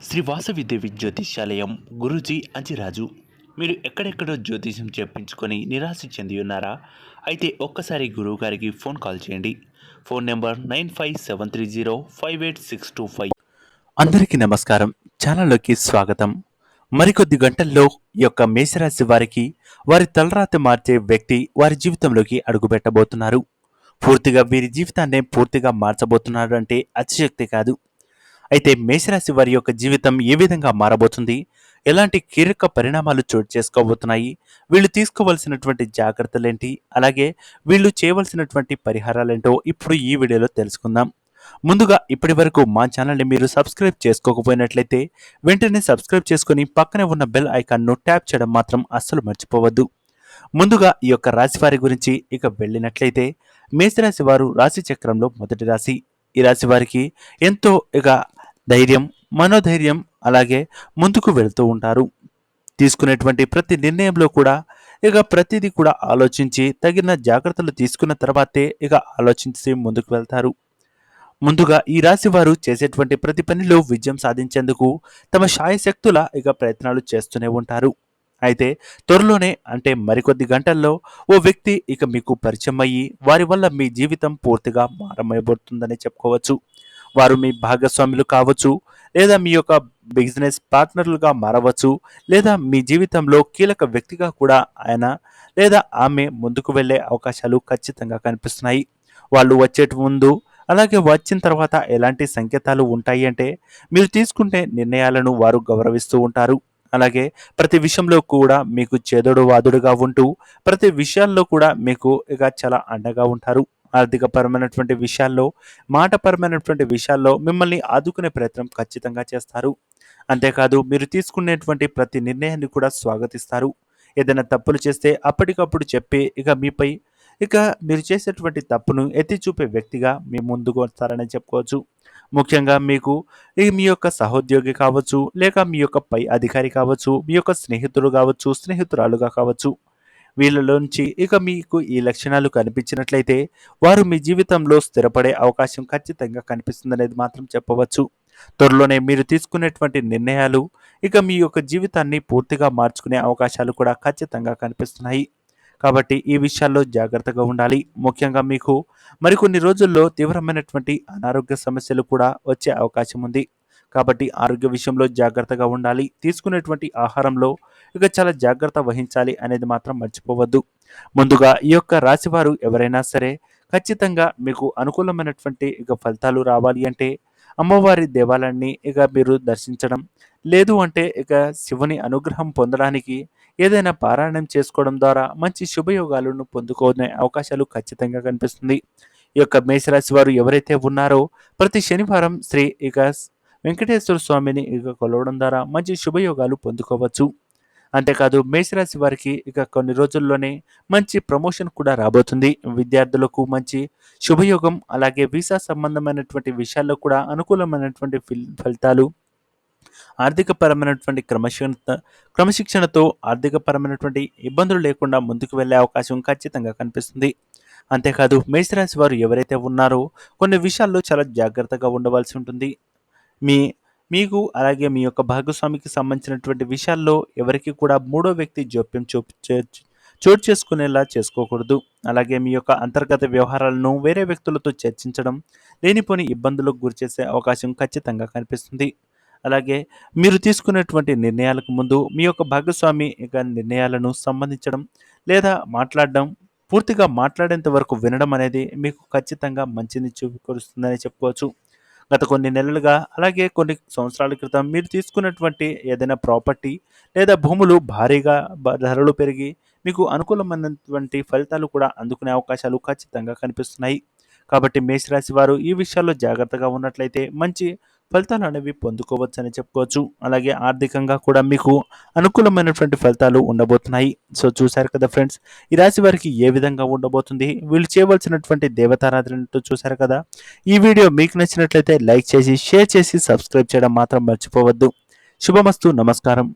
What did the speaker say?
శ్రీ వాసవి దేవి జ్యోతిష్యాలయం గురూజీ అంజిరాజు. మీరు ఎక్కడెక్కడో జ్యోతిష్యం చెప్పించుకొని నిరాశ చెంది ఉన్నారా? అయితే ఒక్కసారి గురువుగారికి ఫోన్ కాల్ చేయండి. Phone number 9573058625. అందరికీ నమస్కారం. ఛానల్లోకి స్వాగతం. మరికొద్ది గంటల్లో ఈ యొక్క మేషరాశి వారికి వారి తలరాత మార్చే వ్యక్తి వారి జీవితంలోకి అడుగుపెట్టబోతున్నారు. పూర్తిగా వీరి జీవితాన్నే పూర్తిగా మార్చబోతున్నారు అంటే అతిశక్తి కాదు. అయితే మేషరాశి వారి యొక్క జీవితం ఏ విధంగా మారబోతుంది, ఎలాంటి కీలక పరిణామాలు చోటు చేసుకోబోతున్నాయి, వీళ్ళు తీసుకోవాల్సినటువంటి జాగ్రత్తలేంటి, అలాగే వీళ్ళు చేయవలసినటువంటి పరిహారాలేంటో ఇప్పుడు ఈ వీడియోలో తెలుసుకుందాం. ముందుగా ఇప్పటి వరకు మా ఛానల్ని మీరు సబ్స్క్రైబ్ చేసుకోకపోయినట్లయితే వెంటనే సబ్స్క్రైబ్ చేసుకుని పక్కనే ఉన్న బెల్ ఐకాన్ను ట్యాప్ చేయడం మాత్రం అస్సలు మర్చిపోవద్దు. ముందుగా ఈ యొక్క రాశి వారి గురించి ఇక వెళ్ళినట్లయితే మేషరాశి వారు రాశి చక్రంలో మొదటి రాశి. ఈ రాశి వారికి ఎంతో ఇక ధైర్యం, మనోధైర్యం, అలాగే ముందుకు వెళ్తూ ఉంటారు. తీసుకునేటువంటి ప్రతి నిర్ణయంలో కూడా ఇక ప్రతిదీ కూడా ఆలోచించి తగిన జాగ్రత్తలు తీసుకున్న తర్వాతే ఇక ఆలోచించి ముందుకు వెళ్తారు. ముందుగా ఈ రాశి వారు చేసేటువంటి ప్రతి పనిలో విజయం సాధించేందుకు తమ శాయశక్తుల ఇక ప్రయత్నాలు చేస్తూనే ఉంటారు. అయితే త్వరలోనే అంటే మరికొద్ది గంటల్లో ఓ వ్యక్తి ఇక మీకు పరిచయం అయ్యి వారి వల్ల మీ జీవితం పూర్తిగా మారమైపోతుందని చెప్పుకోవచ్చు. వారు మీ భాగస్వాములు కావచ్చు, లేదా మీ యొక్క బిజినెస్ పార్ట్నర్లుగా మారవచ్చు, లేదా మీ జీవితంలో కీలక వ్యక్తిగా కూడా ఆయన లేదా ఆమె ముందుకు వెళ్ళే అవకాశాలు ఖచ్చితంగా కనిపిస్తున్నాయి. వాళ్ళు వచ్చేటి ముందు అలాగే వచ్చిన తర్వాత ఎలాంటి సంకేతాలు ఉంటాయి అంటే మీరు తీసుకునే నిర్ణయాలను వారు గౌరవిస్తూ ఉంటారు. అలాగే ప్రతి విషయంలో కూడా మీకు చేదోడు వాదుడుగా ఉంటూ ప్రతి విషయాల్లో కూడా మీకు ఇక చాలా అండగా ఉంటారు. ఆర్థికపరమైనటువంటి విషయాల్లో, మాటపరమైనటువంటి విషయాల్లో మిమ్మల్ని ఆదుకునే ప్రయత్నం ఖచ్చితంగా చేస్తారు. అంతేకాదు మీరు తీసుకునేటువంటి ప్రతి నిర్ణయాన్ని కూడా స్వాగతిస్తారు. ఏదైనా తప్పులు చేస్తే అప్పటికప్పుడు చెప్పి ఇక మీపై ఇక మీరు చేసేటువంటి తప్పును ఎత్తి చూపే వ్యక్తిగా మీ ముందుకు వస్తారని చెప్పుకోవచ్చు. ముఖ్యంగా మీకు మీ యొక్క సహోద్యోగి కావచ్చు, లేక మీ యొక్క పై అధికారి కావచ్చు, మీ యొక్క స్నేహితుడు కావచ్చు, స్నేహితురాలుగా కావచ్చు, వీళ్ళలోంచి ఇక మీకు ఈ లక్షణాలు కనిపించినట్లయితే వారు మీ జీవితంలో స్థిరపడే అవకాశం ఖచ్చితంగా కనిపిస్తుందనేది మాత్రం చెప్పవచ్చు. త్వరలోనే మీరు తీసుకునేటువంటి నిర్ణయాలు ఇక మీ యొక్క జీవితాన్ని పూర్తిగా మార్చుకునే అవకాశాలు కూడా ఖచ్చితంగా కనిపిస్తున్నాయి. కాబట్టి ఈ విషయాల్లో జాగ్రత్తగా ఉండాలి. ముఖ్యంగా మీకు మరికొన్ని రోజుల్లో తీవ్రమైనటువంటి అనారోగ్య సమస్యలు కూడా వచ్చే అవకాశం ఉంది. కాబట్టి ఆరోగ్య విషయంలో జాగ్రత్తగా ఉండాలి. తీసుకునేటువంటి ఆహారంలో ఇక చాలా జాగ్రత్త వహించాలి అనేది మాత్రం మర్చిపోవద్దు. ముందుగా ఈ యొక్క రాశివారు ఎవరైనా సరే ఖచ్చితంగా మీకు అనుకూలమైనటువంటి ఇక ఫలితాలు రావాలి అంటే అమ్మవారి దేవాలయాన్ని ఇక మీరు దర్శించడం, లేదు అంటే ఇక శివుని అనుగ్రహం పొందడానికి ఏదైనా పారాయణం చేసుకోవడం ద్వారా మంచి శుభయోగాలను పొందుకునే అవకాశాలు ఖచ్చితంగా కనిపిస్తుంది. ఈ యొక్క మేషరాశి వారు ఎవరైతే ఉన్నారో ప్రతి శనివారం శ్రీ ఇక వెంకటేశ్వర స్వామిని ఇక కొలవడం ద్వారా మంచి శుభయోగాలు పొందుకోవచ్చు. అంతేకాదు మేషరాశి వారికి ఇక కొన్ని రోజుల్లోనే మంచి ప్రమోషన్ కూడా రాబోతుంది. విద్యార్థులకు మంచి శుభయోగం, అలాగే వీసా సంబంధమైనటువంటి విషయాల్లో కూడా అనుకూలమైనటువంటి ఫలితాలు, ఆర్థికపరమైనటువంటి క్రమశిక్షణతో ఆర్థికపరమైనటువంటి ఇబ్బందులు లేకుండా ముందుకు వెళ్ళే అవకాశం ఖచ్చితంగా కనిపిస్తుంది. అంతేకాదు మేషరాశి వారు ఎవరైతే ఉన్నారో కొన్ని విషయాల్లో చాలా జాగ్రత్తగా ఉండవలసి ఉంటుంది. మీ మీకు అలాగే మీ యొక్క భాగస్వామికి సంబంధించినటువంటి విషయాల్లో ఎవరికి కూడా మూడో వ్యక్తి జోక్యం చోటు చేసుకునేలా చేసుకోకూడదు. అలాగే మీ యొక్క అంతర్గత వ్యవహారాలను వేరే వ్యక్తులతో చర్చించడం లేనిపోని ఇబ్బందులకు గురిచేసే అవకాశం ఖచ్చితంగా కనిపిస్తుంది. అలాగే మీరు తీసుకునేటువంటి నిర్ణయాలకు ముందు మీ యొక్క భాగస్వామి ఇక నిర్ణయాలను సంబంధించడం లేదా మాట్లాడడం, పూర్తిగా మాట్లాడేంత వరకు వినడం అనేది మీకు ఖచ్చితంగా మంచిని చూపికొస్తుందని చెప్పుకోవచ్చు. గత కొన్ని నెలలుగా అలాగే కొన్ని సంవత్సరాల క్రితం మీరు తీసుకున్నటువంటి ఏదైనా ప్రాపర్టీ లేదా భూములు భారీగా ధరలు పెరిగి మీకు అనుకూలమైనటువంటి ఫలితాలు కూడా అందుకునే అవకాశాలు ఖచ్చితంగా కనిపిస్తున్నాయి. కాబట్టి మేషరాశి వారు ఈ విషయాల్లో జాగ్రత్తగా ఉన్నట్లయితే మంచి ఫలితాలు అనేవి పొందుకోవచ్చని చెప్పుకోవచ్చు. అలాగే ఆర్థికంగా కూడా మీకు అనుకూలమైనటువంటి ఫలితాలు ఉండబోతున్నాయి. సో చూశారు కదా ఫ్రెండ్స్, ఈ రాశి వారికి ఏ విధంగా ఉండబోతుంది, వీళ్ళు చేయవలసినటువంటి దేవతారాధనతో చూశారు కదా. ఈ వీడియో మీకు నచ్చినట్లయితే లైక్ చేసి, షేర్ చేసి, సబ్స్క్రైబ్ చేయడం మాత్రం మర్చిపోవద్దు. శుభమస్తు. నమస్కారం.